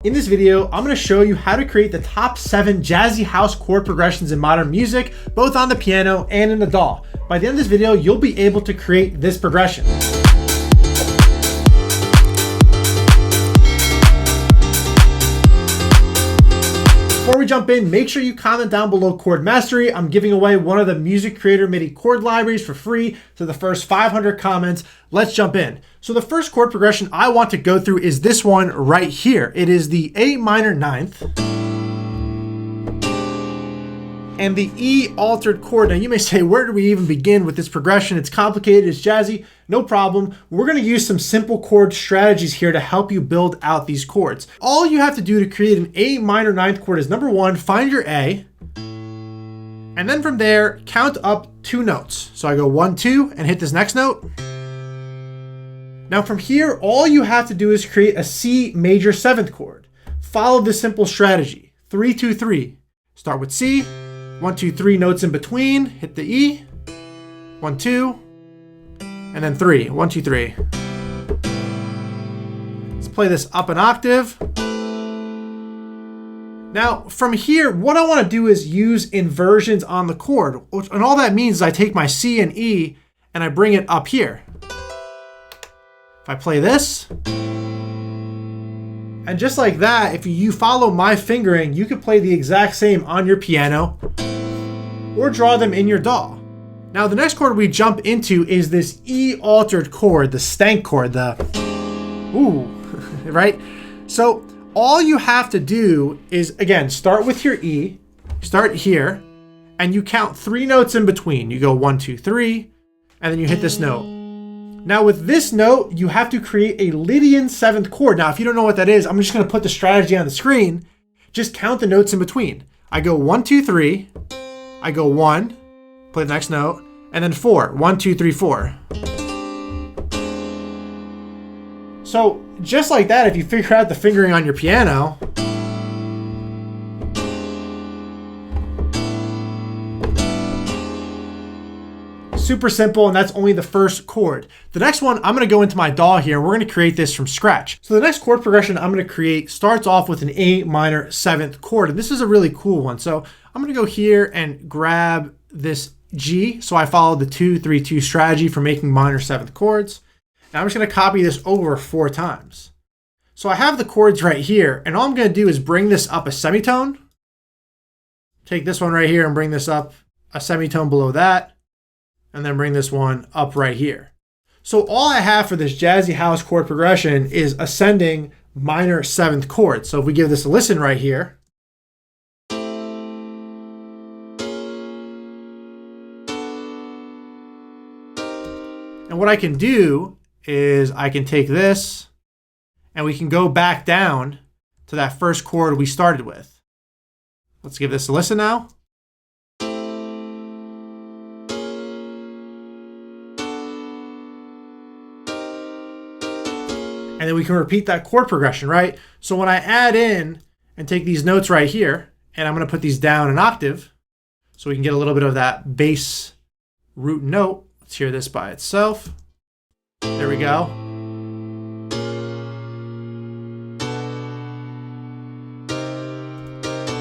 In this video, I'm going to show you how to create the top 7 jazzy house chord progressions in modern music, both on the piano and in the DAW. By the end of this video, you'll be able to create this progression. Before we jump in, make sure you comment down below chord mastery. I'm giving away one of the Music Creator MIDI chord libraries for free to the first 500 comments. Let's jump in. So the first chord progression I want to go through is this one right here. It is the A minor ninth and the E altered chord. Now you may say, where do we even begin with this progression? It's complicated, it's jazzy. No problem. We're going to use some simple chord strategies here to help you build out these chords. All you have to do to create an A minor ninth chord is, number one, find your A, and then from there, count up 2 notes. So I go 1, 2, and hit this next note. Now from here, all you have to do is create a C major 7th chord. Follow this simple strategy, 3, 2, 3. Start with C, 1, 2, 3 notes in between, hit the E, 1, 2, and then 3, 1, 2, 3. Let's play this up an octave. Now from here, what I want to do is use inversions on the chord. And all that means is I take my C and E and I bring it up here. If I play this, and just like that, if you follow my fingering, you can play the exact same on your piano or draw them in your DAW. Now the next chord we jump into is this E altered chord, the stank chord, the ooh, right? So all you have to do is, again, start with your E, start here, and you count 3 notes in between. You go 1, 2, 3, and then you hit this note. Now with this note, you have to create a Lydian 7th chord. Now, if you don't know what that is, I'm just gonna put the strategy on the screen. Just count the notes in between. I go 1, 2, 3, I go 1, play the next note, and then 4, 1, 2, 3, 4. So just like that, if you figure out the fingering on your piano, super simple, and that's only the first chord. The next one, I'm gonna go into my DAW here, and we're gonna create this from scratch. So the next chord progression I'm gonna create starts off with an A minor 7th chord, and this is a really cool one. So I'm gonna go here and grab this G. So I followed the 2, 3, 2 strategy for making minor 7th chords. And I'm just gonna copy this over 4 times. So I have the chords right here, and all I'm gonna do is bring this up a semitone. Take this one right here and bring this up a semitone below that, and then bring this one up right here. So all I have for this jazzy house chord progression is ascending minor 7th chord. So if we give this a listen right here, and what I can do is I can take this and we can go back down to that first chord we started with. Let's give this a listen now. And then we can repeat that chord progression, right? So when I add in and take these notes right here, and I'm gonna put these down an octave, so we can get a little bit of that bass root note. Let's hear this by itself. There we go.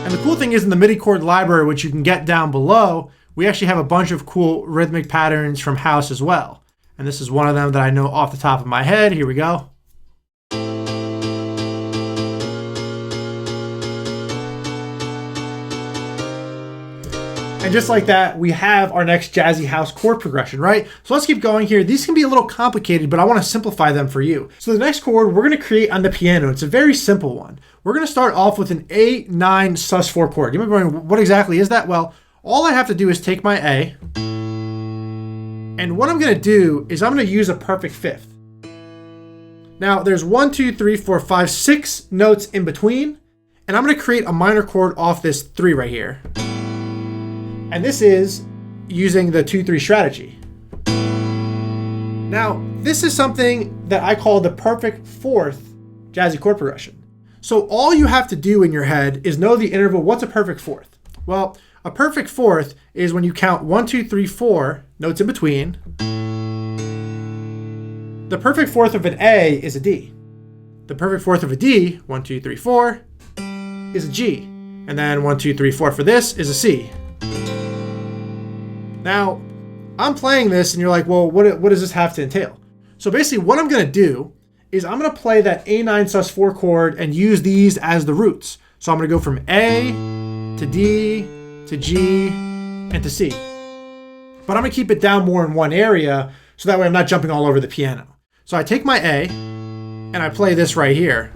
And the cool thing is, in the MIDI chord library, which you can get down below, we actually have a bunch of cool rhythmic patterns from house as well. And this is one of them that I know off the top of my head. Here we go. And just like that, we have our next jazzy house chord progression, right? So let's keep going here. These can be a little complicated, but I want to simplify them for you. So the next chord we're going to create on the piano, it's a very simple one. We're going to start off with an A9 sus4 chord. You might be wondering, what exactly is that? Well, all I have to do is take my A, and what I'm going to do is I'm going to use a perfect 5th. Now there's 1, 2, 3, 4, 5, 6 notes in between, and I'm going to create a minor chord off this 3 right here. And this is using the 2-3 strategy. Now, this is something that I call the perfect 4th jazzy chord progression. So all you have to do in your head is know the interval. What's a perfect 4th? Well, a perfect 4th is when you count 1, 2, 3, 4 notes in between. The perfect 4th of an A is a D. The perfect fourth of a D, 1, 2, 3, 4, is a G. And then 1, 2, 3, 4 for this is a C. Now, I'm playing this and you're like, well, what does this have to entail? So basically what I'm gonna do is I'm gonna play that A9 sus4 chord and use these as the roots. So I'm gonna go from A to D to G and to C. But I'm gonna keep it down more in one area so that way I'm not jumping all over the piano. So I take my A and I play this right here.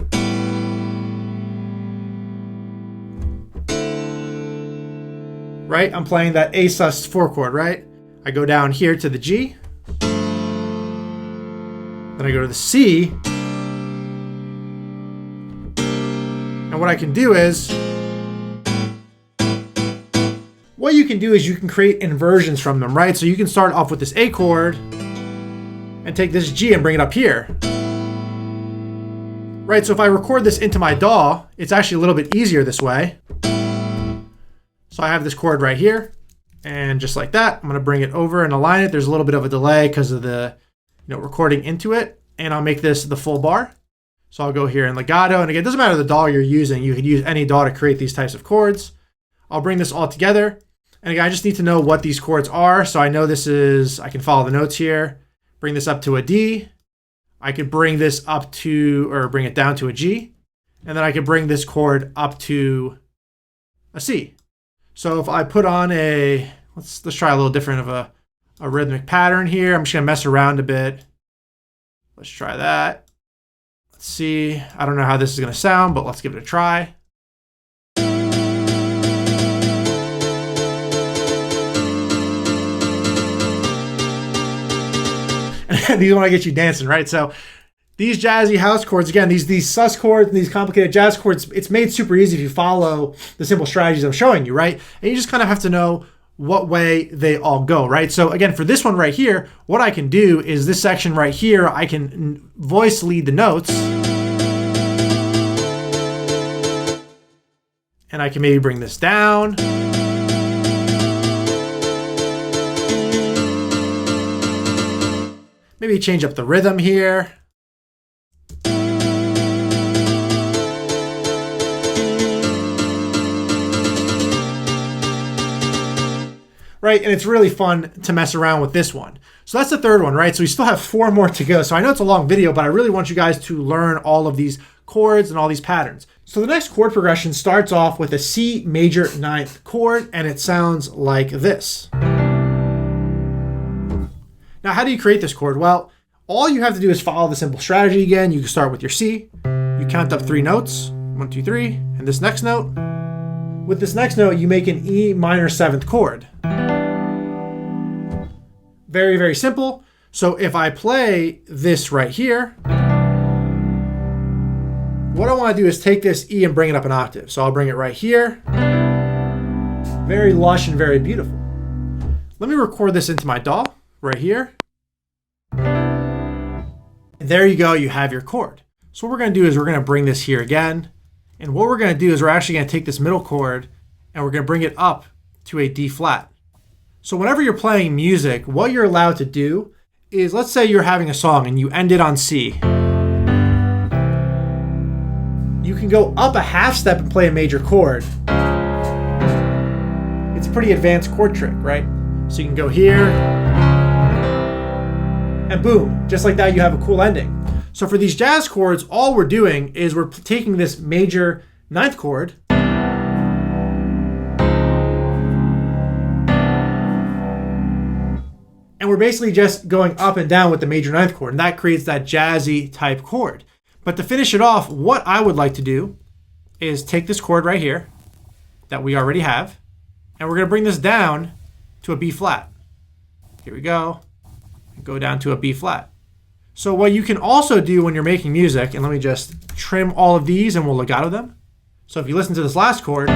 Right, I'm playing that A sus4 chord, right? I go down here to the G, then I go to the C, and what I can do is, what you can do is you can create inversions from them, right? So you can start off with this A chord and take this G and bring it up here. Right, so if I record this into my DAW, it's actually a little bit easier this way. So I have this chord right here, and just like that, I'm gonna bring it over and align it. There's a little bit of a delay because of the recording into it, and I'll make this the full bar. So I'll go here in legato, and again, it doesn't matter the DAW you're using. You could use any DAW to create these types of chords. I'll bring this all together, and again, I just need to know what these chords are. So I know this is, I can follow the notes here. Bring this up to a D. I could bring this up to, or bring it down to a G, and then I could bring this chord up to a C. So if I put on a, let's try a little different of a rhythmic pattern here. I'm just gonna mess around a bit. Let's try that. Let's see. I don't know how this is gonna sound, but let's give it a try. And these want to get you dancing, right? So these jazzy house chords, again, these sus chords and these complicated jazz chords, it's made super easy if you follow the simple strategies I'm showing you, right? And you just kind of have to know what way they all go, right? So again, for this one right here, what I can do is this section right here, I can voice lead the notes. And I can maybe bring this down. Maybe change up the rhythm here. Right, and it's really fun to mess around with this one. So that's the third one, right? So we still have 4 more to go. So I know it's a long video, but I really want you guys to learn all of these chords and all these patterns. So the next chord progression starts off with a C major 9th chord, and it sounds like this. Now, how do you create this chord? Well, all you have to do is follow the simple strategy again. You can start with your C. You count up 3 notes, 1, 2, 3, and this next note. With this next note, you make an E minor 7th chord. Very, very simple. So if I play this right here, what I want to do is take this E and bring it up an octave. So I'll bring it right here. Very lush and very beautiful. Let me record this into my DAW right here. And there you go, you have your chord. So what we're going to do is we're going to bring this here again. And what we're going to do is we're actually going to take this middle chord and we're going to bring it up to a D flat. So whenever you're playing music, what you're allowed to do is, let's say you're having a song and you end it on C. You can go up a half step and play a major chord. It's a pretty advanced chord trick, right? So you can go here, and boom, just like that, you have a cool ending. So for these jazz chords, all we're doing is we're taking this major 9th chord, and we're basically just going up and down with the major 9th chord, and that creates that jazzy type chord. But to finish it off, what I would like to do is take this chord right here that we already have, and we're going to bring this down to a B flat. Here we go. Go down to a B flat. So what you can also do when you're making music, and let me just trim all of these and we'll legato them. So if you listen to this last chord,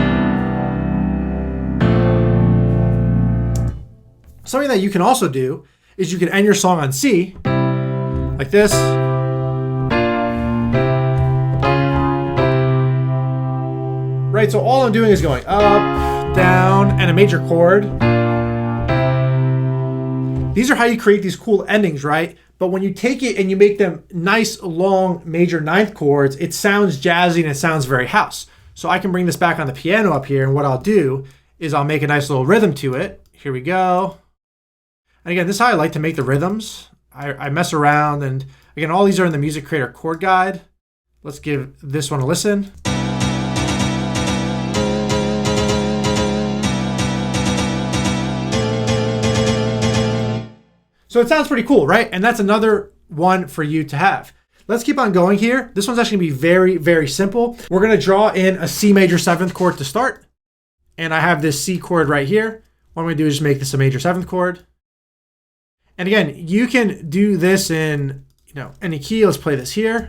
something that you can also do is you can end your song on C, like this. Right, so all I'm doing is going up, down, and a major chord. These are how you create these cool endings, right? But when you take it and you make them nice, long, major ninth chords, it sounds jazzy and it sounds very house. So I can bring this back on the piano up here, and what I'll do is I'll make a nice little rhythm to it. Here we go. And again, this is how I like to make the rhythms. I mess around, and again, all these are in the Music Creator chord guide. Let's give this one a listen. So it sounds pretty cool, right? And that's another one for you to have. Let's keep on going here. This one's actually gonna be very, very simple. We're gonna draw in a C major 7th chord to start. And I have this C chord right here. What I'm gonna do is just make this a major 7th chord. And again, you can do this in any key. Let's play this here.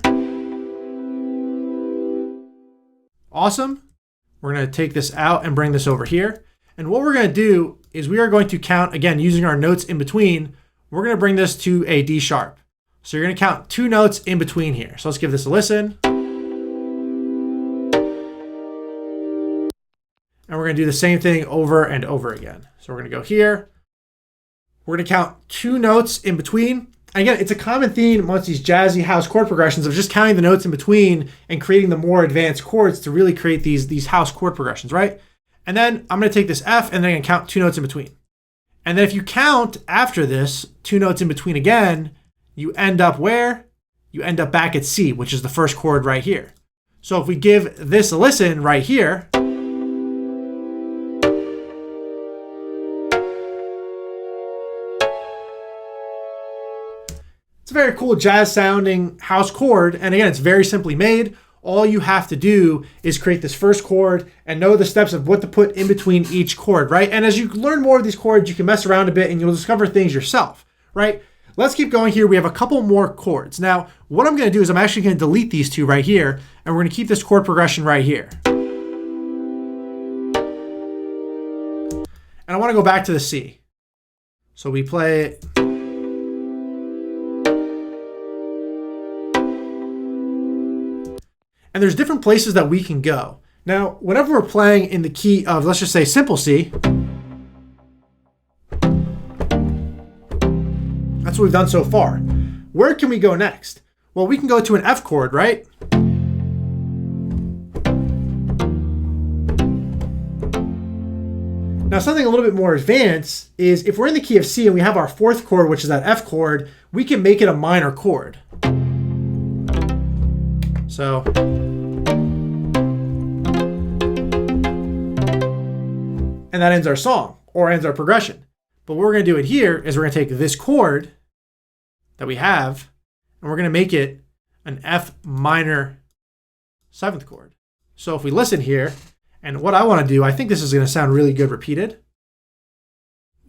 Awesome. We're gonna take this out and bring this over here. And what we're gonna do is we are going to count, again, using our notes in between. We're gonna bring this to a D sharp. So you're gonna count 2 notes in between here. So let's give this a listen. And we're gonna do the same thing over and over again. So we're gonna go here. We're gonna count 2 notes in between. Again, it's a common theme amongst these jazzy house chord progressions of just counting the notes in between and creating the more advanced chords to really create these house chord progressions, right? And then I'm gonna take this F and then I'm gonna count 2 notes in between. And then if you count after this 2 notes in between again, you end up where? You end up back at C, which is the first chord right here. So if we give this a listen right here, it's a very cool jazz sounding house chord. And again, it's very simply made. All you have to do is create this first chord and know the steps of what to put in between each chord, right? And as you learn more of these chords, you can mess around a bit and you'll discover things yourself, right? Let's keep going here. We have a couple more chords. Now, what I'm gonna do is I'm actually gonna delete these 2 right here, and we're gonna keep this chord progression right here. And I wanna go back to the C. So we play it. And there's different places that we can go. Now, whenever we're playing in the key of, let's just say, simple C, that's what we've done so far. Where can we go next? Well, we can go to an F chord, right? Now, something a little bit more advanced is if we're in the key of C and we have our 4th chord, which is that F chord, we can make it a minor chord. So, and that ends our song or ends our progression. But what we're gonna do it here is we're gonna take this chord that we have and we're gonna make it an F minor 7th chord. So if we listen here, and what I wanna do, I think this is gonna sound really good repeated.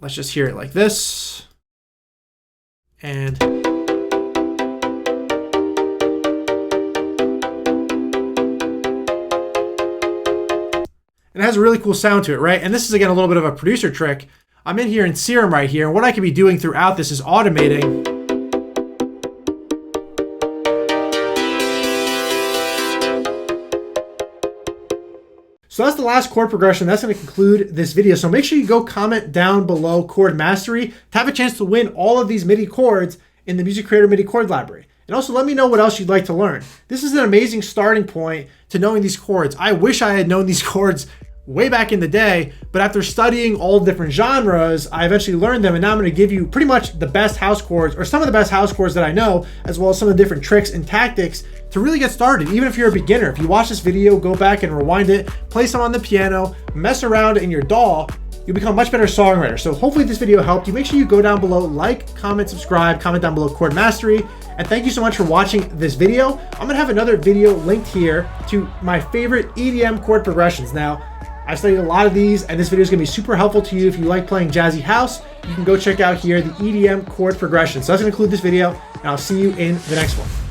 Let's just hear it like this. And it has a really cool sound to it, right? And this is, again, a little bit of a producer trick. I'm in here in Serum right here, and what I could be doing throughout this is automating. So that's the last chord progression. That's going to conclude this video. So make sure you go comment down below chord mastery to have a chance to win all of these MIDI chords in the Music Creator MIDI chord library. And also let me know what else you'd like to learn. This is an amazing starting point to knowing these chords. I wish I had known these chords way back in the day, but after studying all different genres, I eventually learned them, and now I'm going to give you pretty much the best house chords, or some of the best house chords that I know, as well as some of the different tricks and tactics to really get started, even if you're a beginner. If you watch this video, go back and rewind it, play some on the piano, mess around in your DAW, you'll become a much better songwriter. So hopefully this video helped you. Make sure you go down below, like, comment, subscribe, comment down below chord mastery, and thank you so much for watching this video. I'm gonna have another video linked here to my favorite EDM chord progressions. Now, I've studied a lot of these, and this video is gonna be super helpful to you if you like playing jazzy house. You can go check out here the EDM chord progression. So that's gonna conclude this video, and I'll see you in the next one.